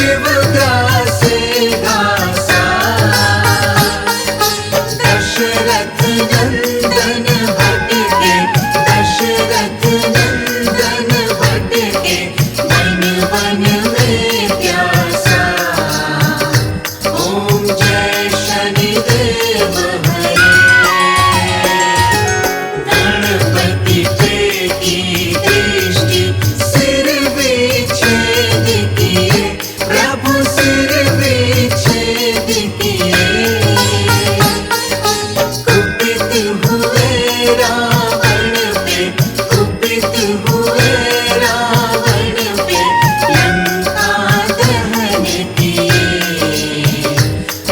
शिवग्रासे घासा। दशरथ नंदन भटके, दशरथ नंदन भटके, one one में प्यासा। ओम जय शनिदेव हरे। गणपति पे की दृष्टि सिर विच्छेद किए, प्रभु सिर विच्छेद किए। कुपित हुए रावण पे, कुपित हुए रावण पे, लंका दहन किए।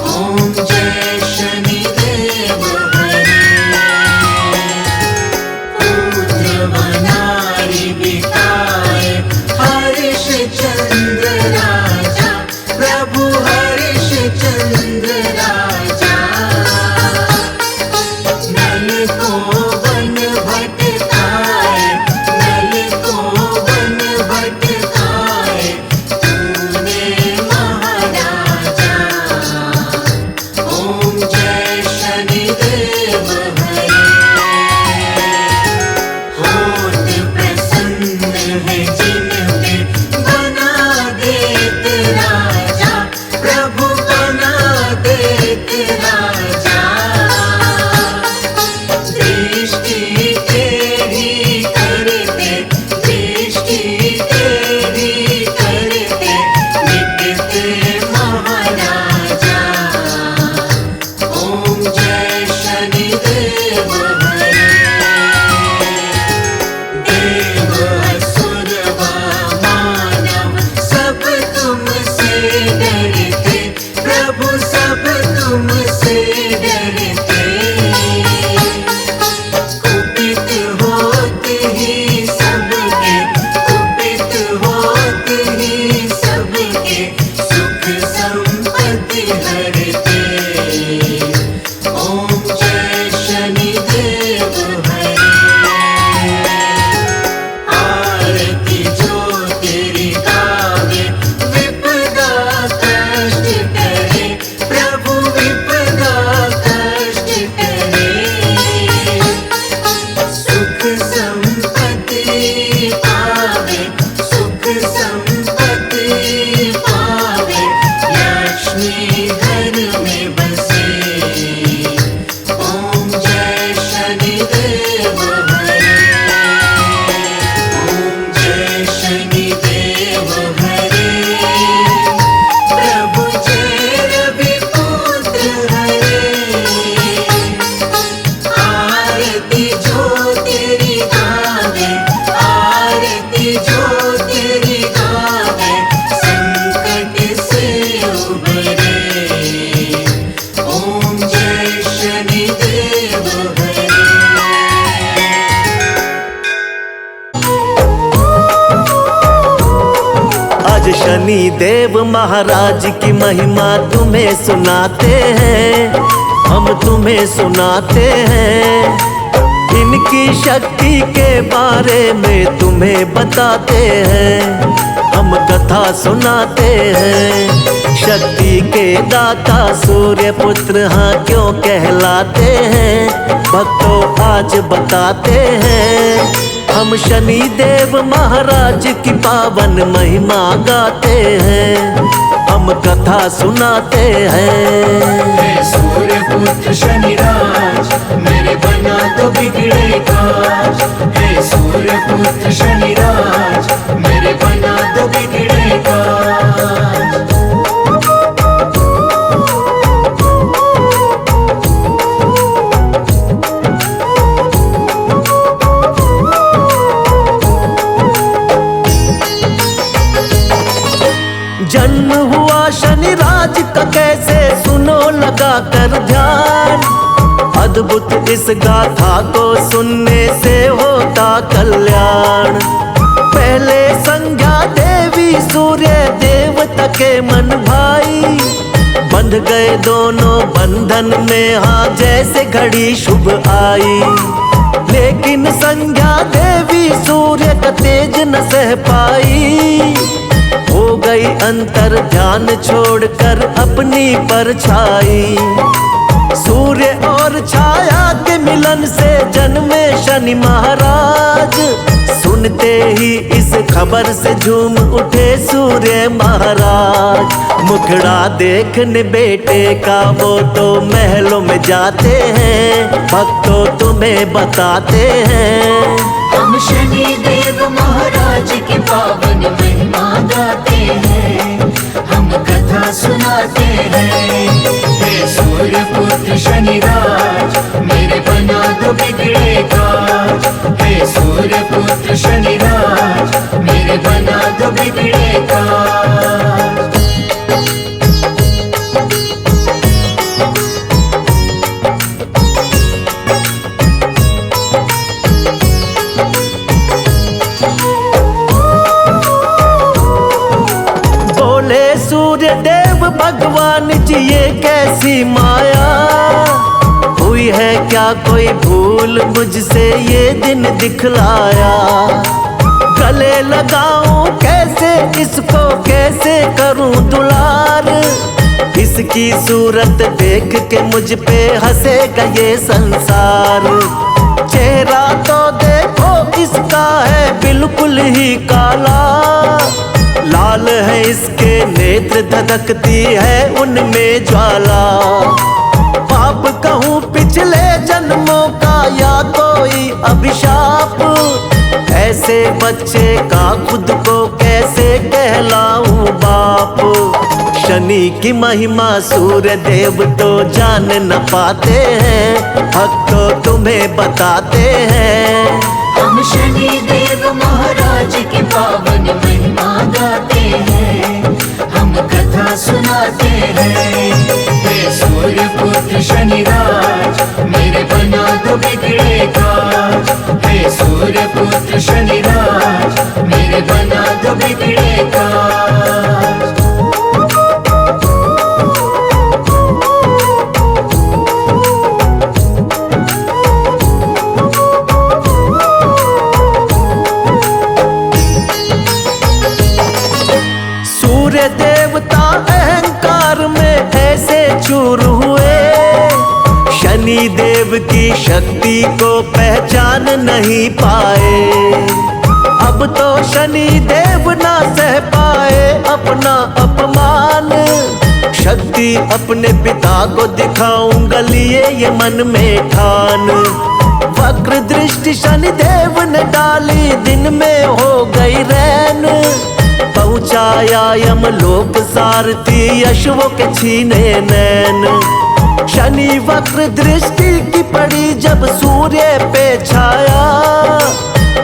ओम जय शनिदेव हरे। पुत्र वनारी बिकाए, हरिश्चंद्र राजा, प्रभु हरिश्चंद्र राजा। नल को वन भटकाए, नल को वन भटकाए, तूने महाराजा। ओम जय शनिदेव हरे। होत प्रसन्न है जिन पे, बना देत राजा, प्रभु बना देत राजा। दृष्टि तेरी करते, दृष्टि तेरी करते, मिटते महाराजा। ओम जय शनिदेव हरे। देव असुर व मानव सब तुमसे डरते, प्रभु सब तुमसे डरते। कुपित होत ही सबके, कुपित होत ही सबके, सुख संपत्ति हरते। ओम जय शनिदेव हरे। आरती जो तेरी गावे, विपदा कष्ट करे, प्रभु विपदा कष्ट करे। सुख संपत्ति पावे, सुख संपत्ति पावे, लक्ष्मी घर में बसे। ओम जय शनिदेव हरे। ओम जय शनिदेव हरे। प्रभु जय रविपुत्र हरे। आरती जो तेरी गावे, आरती जो तेरी गावे, संकट से उबरे। ओम जय शनिदेव हरे। आज शनि देव महाराज की महिमा तुम्हें सुनाते हैं, हम तुम्हें सुनाते हैं। इनकी शक्ति के बारे में तुम्हें बताते हैं, हम कथा सुनाते हैं। शक्ति के दाता सूर्य पुत्र हाँ क्यों कहलाते हैं, भक्तों आज बताते हैं। हम शनि देव महाराज की पावन महिमा गाते हैं, हम कथा सुनाते हैं। हे सूर्य पुत्र शनिराज, मेरे बना तो बिगड़े काज। हे सूर्य पुत्र शनिराज, मेरे बना तो बिगड़े काज। जन्म हुआ शनिराज का कैसे सुनो लगा कर ध्यान। अद्भुत इस गाथा को सुनने से होता कल्याण। पहले संज्ञा देवी सूर्य देवता के मन भाई, बंध गए दोनों बंधन में हाँ जैसे घड़ी शुभ आई। लेकिन संज्ञा देवी सूर्य का तेज न सह पाई, हो गई अंतर ध्यान छोड़कर अपनी परछाई। सूर्य और छाया के मिलन से जन्मे शनि महाराज। सुनते ही इस खबर से झूम उठे सूर्य महाराज। मुखड़ा देखने बेटे का वो तो महलों में जाते हैं, भक्तों तुम्हें बताते हैं। हम शनि देव महाराज की पावन महिमा गाते हैं, हम कथा सुनाते हैं। हे सूर्य पुत्र शनिराज, मेरे बना दो बिगड़े काज। हे सूर्य पुत्र शनिराज, मेरे बना दो बिगड़े काज। सूर्य देव भगवान जी ये कैसी माया हुई है, क्या कोई भूल मुझसे ये दिन दिखलाया। गले लगाऊं कैसे इसको, कैसे करूं दुलार। इसकी सूरत देख के मुझ पे हंसेगा ये संसार। चेहरा तो देखो इसका है बिल्कुल ही काला, लाल है इसके नेत्र धधकती है उनमें ज्वाला। पाप कहूँ पिछले जन्मों का या कोई अभिशाप, ऐसे बच्चे का खुद को कैसे कहलाऊं बाप। शनि की महिमा सूर्य देव तो जान न पाते हैं, भक्तों तुम्हें बताते हैं। हम शनि देव महाराज की पावन महिमा गाते हैं, हम कथा सुनाते हैं। हे सूर्य पुत्र शनिराज, मेरे बना दो बिगड़े काज। हे सूर्य पुत्र शनिराज, मेरे बना दो बिगड़े काज। देवता अहंकार में ऐसे चूर हुए, शनि देव की शक्ति को पहचान नहीं पाए। अब तो शनि देव ना सह पाए अपना अपमान, शक्ति अपने पिता को दिखाऊंगा लिए ये मन में ठान। वक्र दृष्टि शनि देव ने डाली, दिन में हो गई रैन। पहुँचाया यमलोक सारथी, अश्वों के छीने नैन। शनि वक्र दृष्टि की पड़ी जब सूर्य पे छाया,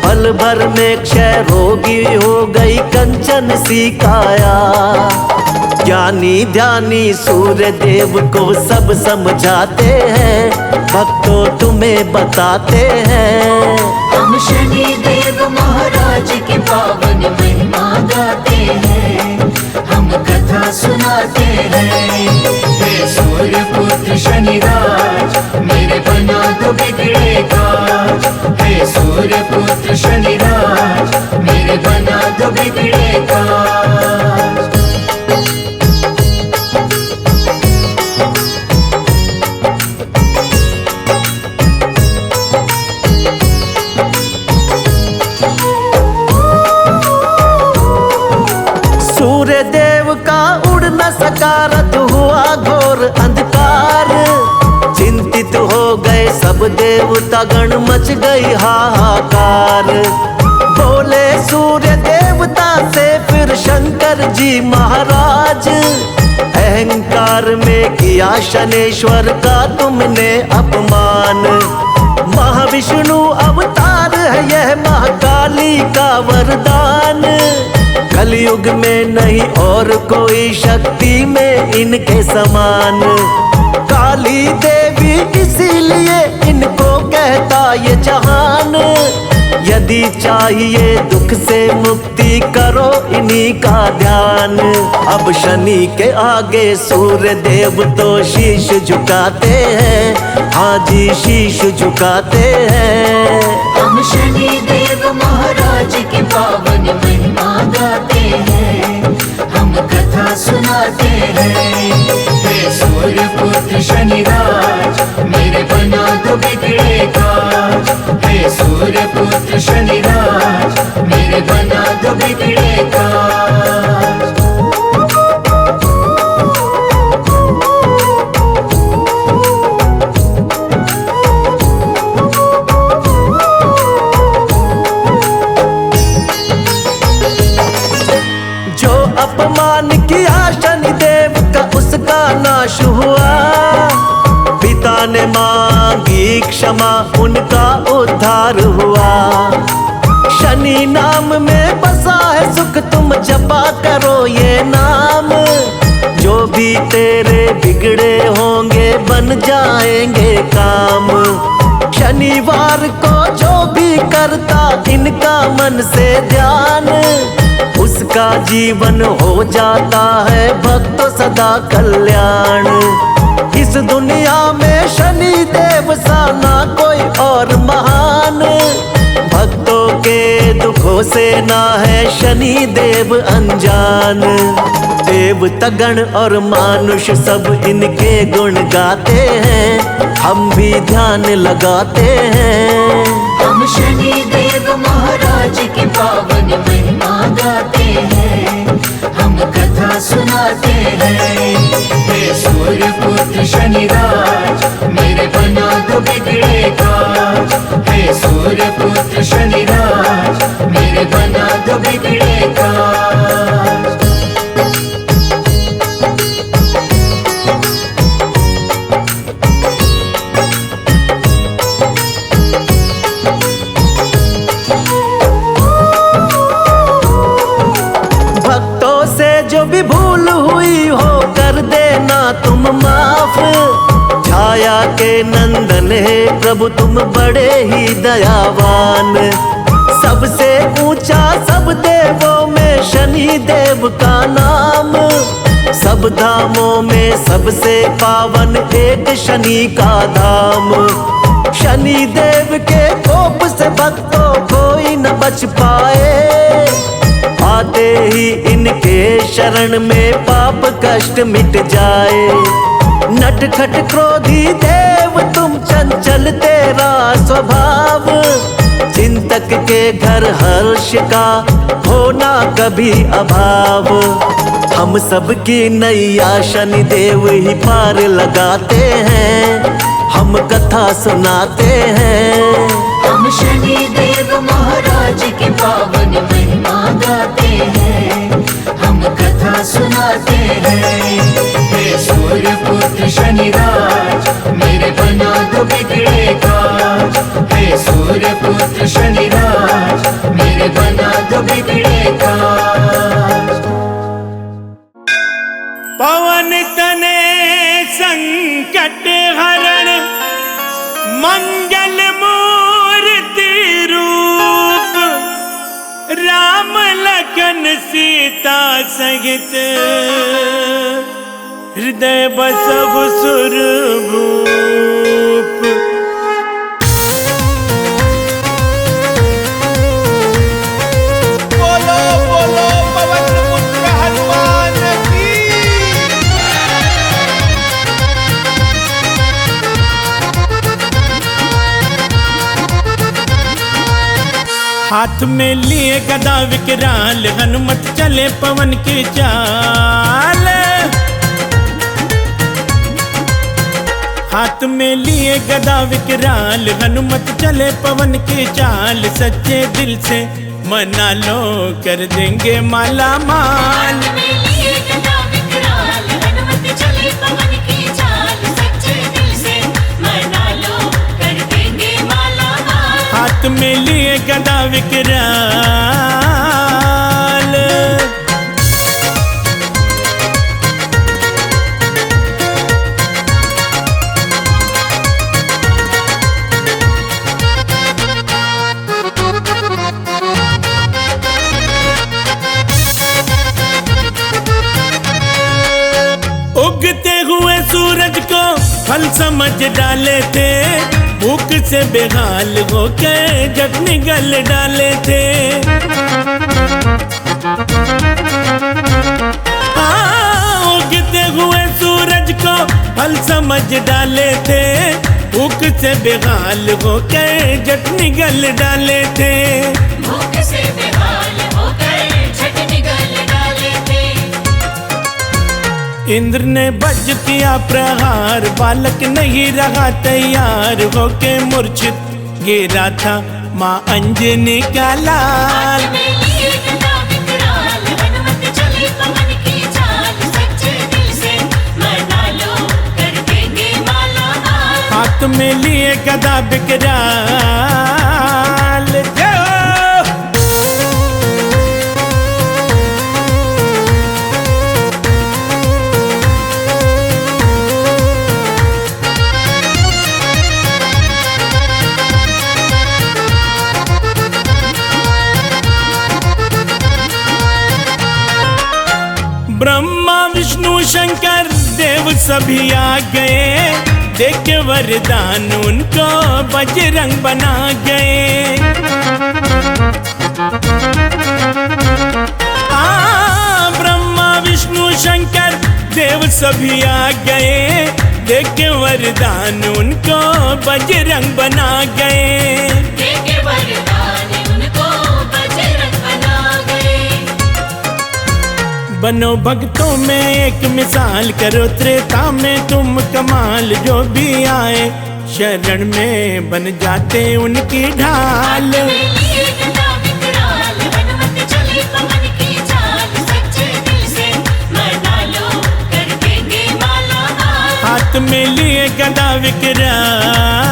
पल भर में क्षय रोगी हो गई कंचन सी काया। ज्ञानी ध्यानी सूर्य देव को सब समझाते हैं, भक्तों तुम्हें बताते हैं। हम शनि देव महाराज की पावन महिमा गाते हैं, हम कथा सुनाते हैं। हे सूर्य पुत्र शनिराज, मेरे बना दो बिगड़े काज। हे सूर्य पुत्र शनिराज, मेरे बना दो बिगड़े काज। सूर्य देव का उड़ न सका रथ हुआ घोर अंधकार। चिंतित हो गए सब देवता गण, मच गई हाहाकार। बोले सूर्य देवता से फिर शंकर जी महाराज, अहंकार में किया शनेश्वर का तुमने अपमान। महाविष्णु अवतार है यह महाकाली का वरदान, कलयुग में नहीं और कोई शक्ति में इनके समान। काली देवी इसीलिए इनको कहता ये जहान, यदि चाहिए दुख से मुक्ति करो इन्हीं का ध्यान। अब शनि के आगे सूर्य देव तो शीश झुकाते हैं, हाँ जी शीश झुकाते हैं। हम शनि देव महाराज की पावन महिमा गाते हैं, हम कथा सुनाते हैं। हे सूर्य पुत्र शनिराज मेरे बना दो बिगड़े काज। हे सूर्य पुत्र शनिराज मेरे बना दो बिगड़े काज। अपमान किया शनिदेव का उसका नाश हुआ। पिता ने मांगी क्षमा उनका उद्धार हुआ। शनि नाम में बसा है सुख तुम जपा करो ये नाम। जो भी तेरे बिगड़े होंगे बन जाएंगे काम। शनिवार को जो भी करता इनका मन से ध्यान उसका जीवन हो जाता है भक्तों सदा कल्याण। इस दुनिया में शनि देव सा ना कोई और महान। भक्तों के दुखों से ना है शनि देव अनजान। देवता गण और मानुष सब इनके गुण गाते हैं। हम भी ध्यान लगाते हैं। हम शनि देव महाराज की पावन महिमा गाते हैं। हम कथा सुनाते हैं। हे सूर्य पुत्र शनिराज मेरे बना दो बिगड़े काज। हे सूर्य पुत्र शनिराज मेरे बना दो बिगड़े काज। जो भी भूल हुई हो कर देना तुम माफ। छाया के नंदन है प्रभु तुम बड़े ही दयावान। सबसे ऊंचा सब देवों में शनि देव का नाम। सब धामों में सबसे पावन एक शनि का धाम। शनि देव के कोप से भक्तों कोई न बच पाए। आते ही इनके शरण में पाप कष्ट मिट जाए। नटखट क्रोधी देव तुम चंचल तेरा स्वभाव। चिंतक के घर हर्ष का होना कभी अभाव। हम सबकी नैया शनि देव ही पार लगाते हैं। हम कथा सुनाते हैं। हम शनि देव महाराज की पावन महिमा गाते हैं। हम कथा सुनाते हैं। हे सूर्य पुत्र शनिराज मेरे बना दो बिगड़े काज। हे सूर्य पुत्र शनिराज मेरे बना दो बिगड़े काज। पवन तने संकट हरण मंगल मूर्ति रूप। राम लखन सीता सहित हृदय बसव सुरभूप। बोलो बोलो पवन पुत्र हनुमान की। हाथ में लिए गदा विकराल हनुमत चले पवन की चाल। हाथ में लिए गदा विकराल हनुमत चले पवन की चाल। सच्चे दिल से मना लो कर देंगे माला माल। हाथ में लिए गदा विकराल हनुमत चले पवन की चाल। सच्चे दिल से मना लो कर देंगे माला माल। हाथ में लिए गदा विकराल। उगते हुए सूरज को फल समझ डाले थे। भूख से बेहाल होके जग निगल डाले थे। चाल समझ डाले थे, भूख से बेहाल होकर जट निगल डाले थे। भूख से बेहाल होकर झट निगल डाले थे। इंद्र ने वज्र किया प्रहार, बालक नहीं रहा तैयार, होके मूर्छित गिरा था माँ अंजनी का लाल। हाथ में लिए गदा विकराल, हनुमत चले पवन की चाल, सच्चे दिल से मना लो कर देंगे माला माल। हाथ में लिए गदा विकराल, जय हो। ब्रह्मा विष्णु शंकर देव सभी आ गए, देख के वरदान उनको बजरंग बना गए। ब्रह्मा विष्णु शंकर देव सभी आ गए, देख के वरदान उनको बजरंग बना गए। देके वरदान उनको बजरंग बना गए। बनो भक्तों में एक मिसाल, करो त्रेता में तुम कमाल, जो भी आए शरण में बन जाते उनकी ढाल। में लिए गदा विकराल, हनुमत चले पवन की चाल, सच्चे दिल से मना लो कर देंगे माला माल। हाथ में लिए गदा विकराल,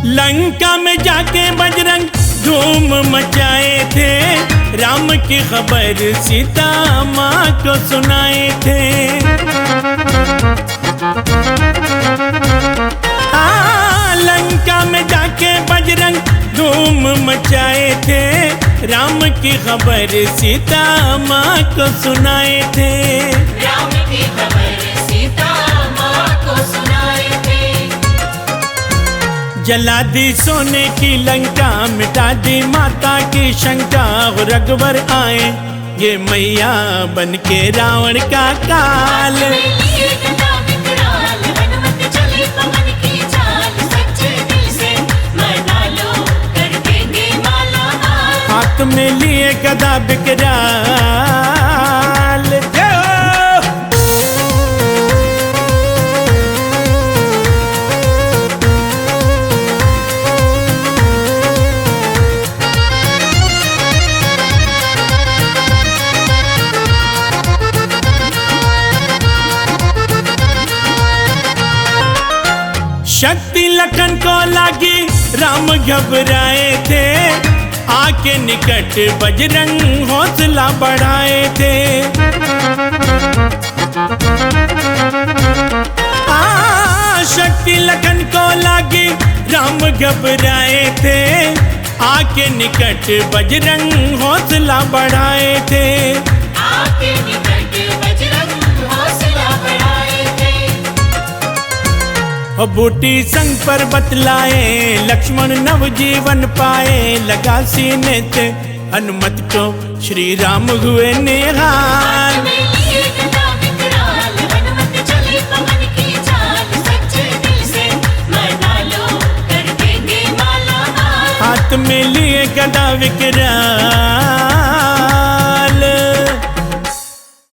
लंका में जाके बजरंग धूम मचाए थे, राम की खबर सीता माँ को सुनाए थे। लंका में जाके बजरंग धूम मचाए थे, राम की खबर सीता माँ को सुनाए थे। राम की खबर सीता माँ को सुनाए थे। जला दी सोने की लंका, मिटा दी माता की शंका, रघुवर आए ये मैया बन के रावण का काल। में लिए गदा विकराल, हनुमत चले पवन की चाल, सच्चे दिल से मना लो कर देंगे माला माल। हाथ में लिए गदा विकराल, जय हो। शक्ति लखन को लागी, राम घबराए थे, आके निकट बजरंग हौसला बढ़ाए थे। शक्ति लखन को लागी, राम घबराए थे, आके निकट बजरंग हौसला बढ़ाए थे। आके निकट बजरंग हौसला बढ़ाए थे। बूटी संग पर बतलाए, लक्ष्मण नवजीवन पाए, लगा सीने से हनुमत को श्री राम हुए निहाल। में लिए गदा विकराल, हनुमत चले पवन की चाल, सच्चे दिल से मना लो कर देंगे माला माल। हाथ में लिए गदा विकराल,